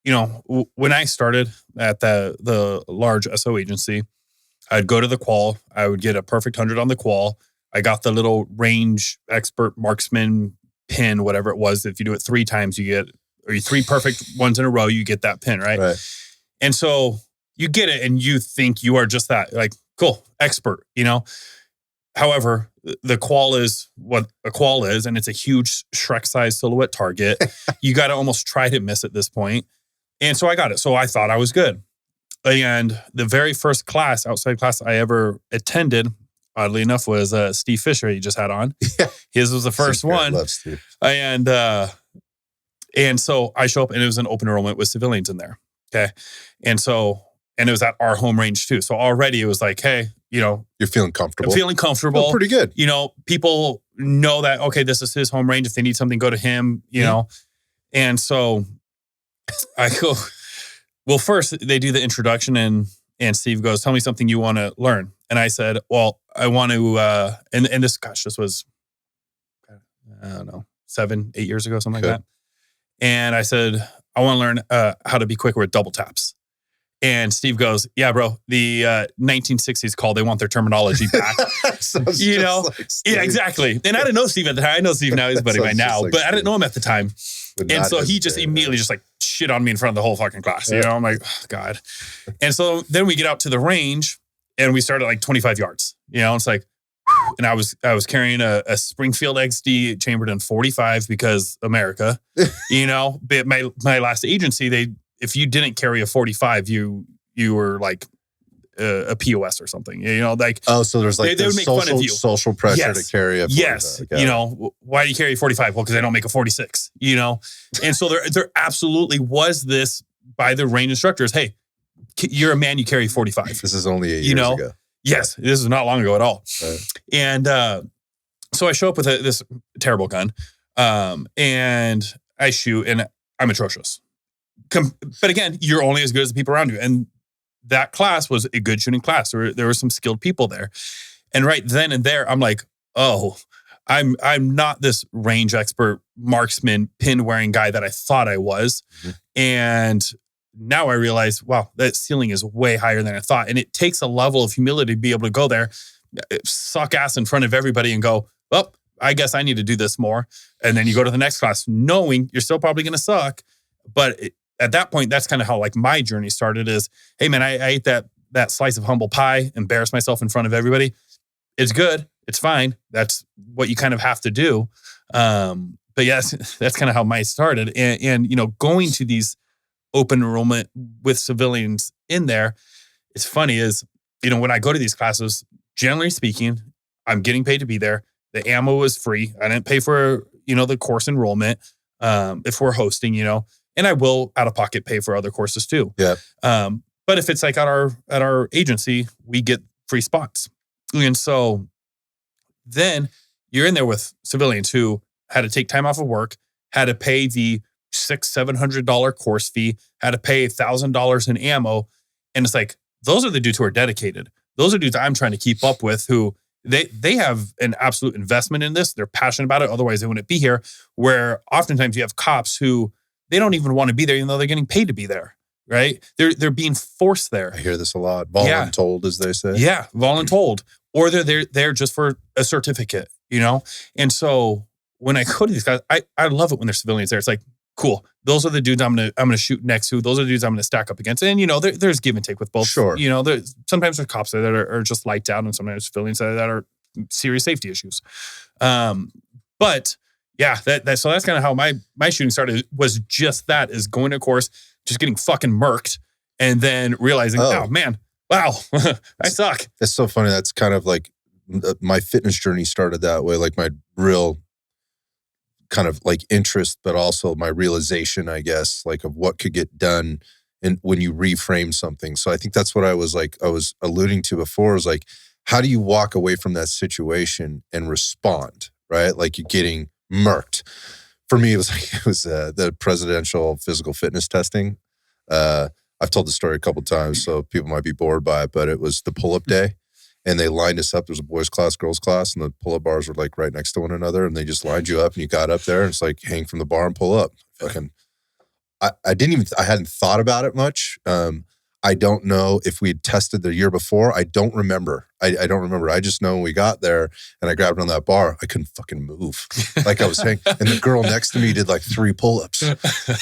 when I started at the large SO agency, I'd go to the qual. I would get a perfect 100 on the qual. I got the little range expert marksman pin, whatever it was. If you do it 3 times, you get, or 3 perfect ones in a row, you get that pin, right? And so you get it and you think you are just that, like, cool, expert, However, the qual is what a qual is, and it's a huge Shrek-sized silhouette target. You got to almost try to miss at this point. And so I got it. So I thought I was good. And the very first outside class I ever attended, oddly enough, was Steve Fisher he just had on. Yeah. His was the first one. I love Steve. And so I show up and it was an open enrollment with civilians in there. Okay. And it was at our home range too. So already it was like, hey, you're feeling comfortable. I'm feeling comfortable. Oh, pretty good. People know that, okay, this is his home range. If they need something, go to him, know. And so I go, well, first they do the introduction and Steve goes, tell me something you want to learn. And I said, well, I want to, and this was, I don't know, 7-8 years ago, something like that. And I said, I want to learn how to be quicker with double taps. And Steve goes, yeah, bro, the 1960s call, they want their terminology back. Yeah, exactly. And I didn't know Steve at the time. I know Steve now, he's a buddy of mine now, but I didn't know him at the time. And so he just immediately just like shit on me in front of the whole fucking class. I'm like, oh, God. And so then we get out to the range and we start at like 25 yards. It's like, whew. And I was carrying a Springfield XD chambered in 45 because America, but my last agency, if you didn't carry a 45, you were like a POS or something, like. Oh, so there's like they would make fun of you. Social pressure to carry a 45. Yes. Why do you carry a 45? Well, because I don't make a 46, And so there absolutely was this by the range instructors. Hey, you're a man, you carry 45. This is only 8 years ago. Yes, this is not long ago at all. Right. And so I show up with this terrible gun and I shoot and I'm atrocious. But again, you're only as good as the people around you. And that class was a good shooting class. There were some skilled people there. And right then and there, I'm like, oh, I'm not this range expert marksman pin wearing guy that I thought I was. Mm-hmm. And now I realize, wow, that ceiling is way higher than I thought. And it takes a level of humility to be able to go there, suck ass in front of everybody and go, well, I guess I need to do this more. And then you go to the next class knowing you're still probably going to suck. But at that point, that's kind of how like my journey started is, hey man, I ate that slice of humble pie, embarrassed myself in front of everybody. It's good. It's fine. That's what you kind of have to do. But yes, that's kind of how mine started. And going to these open enrollment with civilians in there, it's funny is, when I go to these classes, generally speaking, I'm getting paid to be there. The ammo is free. I didn't pay for, the course enrollment if we're hosting, and I will out of pocket pay for other courses too. Yeah. But if it's like at our agency, we get free spots. And so then you're in there with civilians who had to take time off of work, had to pay the $600-700 course fee, had to pay $1,000 in ammo. And it's like, those are the dudes who are dedicated. Those are dudes I'm trying to keep up with who they have an absolute investment in this. They're passionate about it. Otherwise they wouldn't be here. Where oftentimes you have cops who they don't even want to be there, even though they're getting paid to be there. Right? They're being forced there. I hear this a lot. Voluntold, as they say. Yeah, voluntold. Or they're there just for a certificate, And so when I go to these guys, I love it when there's civilians there. It's like, cool. Those are the dudes I'm gonna shoot next to. Those are the dudes I'm gonna stack up against. And there's give and take with both. Sure. Sometimes there's cops there that are just lights out, and sometimes civilians that are serious safety issues. But yeah, so that's kind of how my shooting started. Was just that, is going to a course, just getting fucking murked, and then realizing, oh man, wow, I suck. It's so funny. That's kind of like my fitness journey started that way. Like my real kind of like interest, but also my realization, I guess, like of what could get done and when you reframe something. So I think that's what I was alluding to before, is like, how do you walk away from that situation and respond, right? Like you're getting murked. For me, it was the presidential physical fitness testing. I've told the story a couple times, so people might be bored by it, but it was the pull-up day. And they lined us up. There's a boys class, girls class, and the pull-up bars were like right next to one another. And they just lined you up and you got up there and it's like hang from the bar and pull up. I hadn't thought about it much. I don't know if we had tested the year before. I don't remember. I don't remember. I just know when we got there and I grabbed on that bar, I couldn't fucking move. Like I was saying. And the girl next to me did like 3 pull-ups.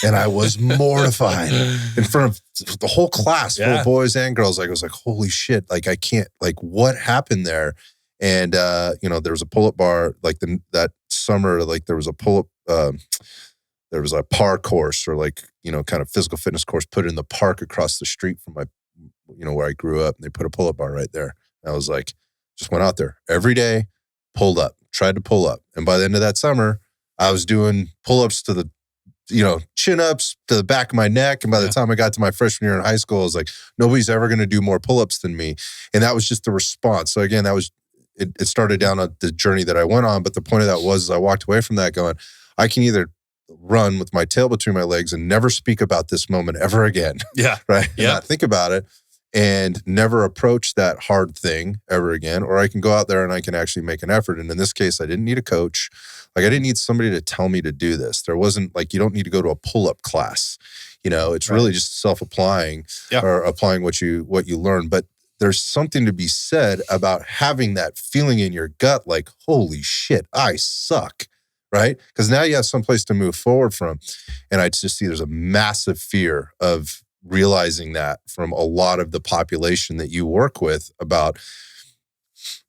And I was mortified in front of the whole class, full of boys and girls. Like I was like, holy shit. Like I can't, like what happened there? And, there was a pull-up bar, like that summer, like there was a pull-up, there was a par course or like, kind of physical fitness course put in the park across the street from my, where I grew up. And they put a pull-up bar right there. And I was like, just went out there every day, pulled up, tried to pull up. And by the end of that summer, I was doing pull-ups to the, chin-ups to the back of my neck. And by the time I got to my freshman year in high school, I was like, nobody's ever going to do more pull-ups than me. And that was just the response. So again, that was, it started down the journey that I went on. But the point of that was I walked away from that going, I can either run with my tail between my legs and never speak about this moment ever again. Yeah. Right. Yeah. Not think about it and never approach that hard thing ever again. Or I can go out there and I can actually make an effort. And in this case, I didn't need a coach. Like I didn't need somebody to tell me to do this. There wasn't like, you don't need to go to a pull-up class. It's really just self-applying or applying what you learn. But there's something to be said about having that feeling in your gut, like, holy shit, I suck. Right? Because now you have someplace to move forward from. And I just see there's a massive fear of realizing that from a lot of the population that you work with about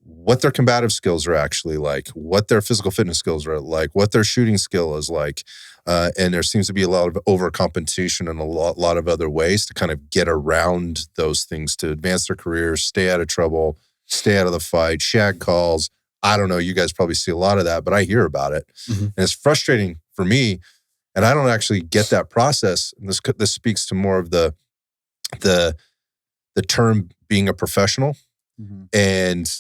what their combative skills are actually like, what their physical fitness skills are like, what their shooting skill is like. And there seems to be a lot of overcompensation and a lot of other ways to kind of get around those things to advance their careers, stay out of trouble, stay out of the fight, shag calls. I don't know. You guys probably see a lot of that, but I hear about it. Mm-hmm. And it's frustrating for me. And I don't actually get that process. And this speaks to more of the term being a professional and,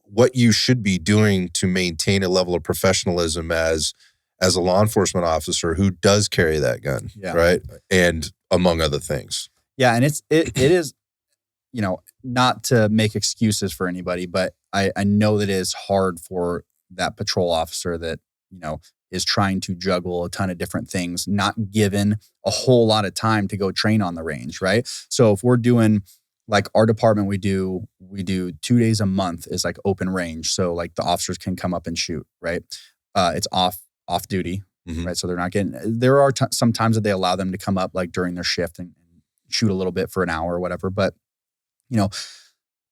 what you should be doing to maintain a level of professionalism as a law enforcement officer who does carry that gun. Yeah. Right. And among other things. Yeah. And it is, not to make excuses for anybody, but I know that it is hard for that patrol officer that, is trying to juggle a ton of different things, not given a whole lot of time to go train on the range, right? So if we're doing, like our department, we do 2 days a month is like open range. So like the officers can come up and shoot, right? It's off duty, right? So they're not getting, there are some times that they allow them to come up like during their shift and shoot a little bit for an hour or whatever. But,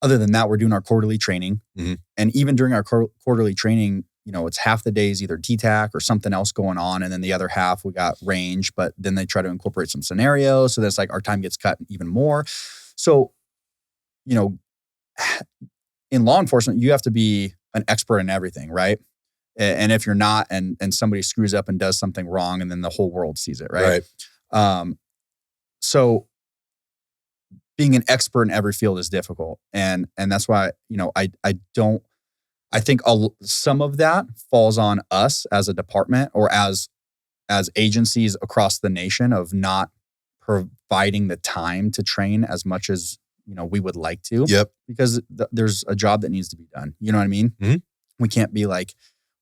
other than that, we're doing our quarterly training. And even during our quarterly training, it's half the days either TTAC or something else going on. And then the other half, we got range, but then they try to incorporate some scenarios. So that's like our time gets cut even more. So, in law enforcement, you have to be an expert in everything, right? And if you're not, and somebody screws up and does something wrong, and then the whole world sees it, right? So being an expert in every field is difficult. And that's why, I think some of that falls on us as a department or as agencies across the nation of not providing the time to train as much as, we would like to. Yep. Because there's a job that needs to be done. You know what I mean? We can't be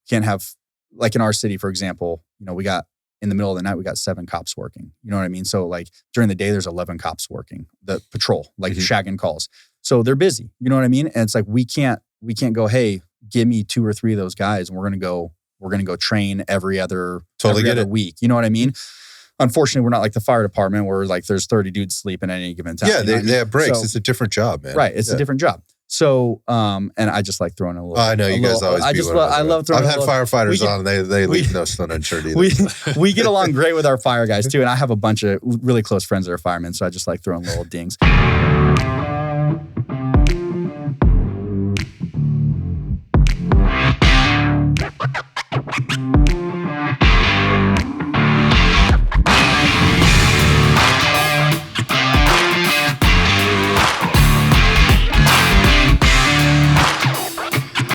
can't have, like in our city, for example, we got, in the middle of the night, we got 7 cops working. You know what I mean? So like during the day, there's 11 cops working, the patrol, like shagging calls. So they're busy. You know what I mean? And it's like, we can't go, hey, give me 2 or 3 of those guys and we're going to go train every other week. You know what I mean? Unfortunately, we're not like the fire department where like there's 30 dudes sleeping at any given time. Yeah, they have breaks. So, it's a different job, man. Right. It's a different job. So, and I just like throwing a little. I know you guys always. I love throwing. I've had firefighters on, and they leave no stone unturned either. We get along great with our fire guys too, and I have a bunch of really close friends that are firemen, so I just like throwing little dings.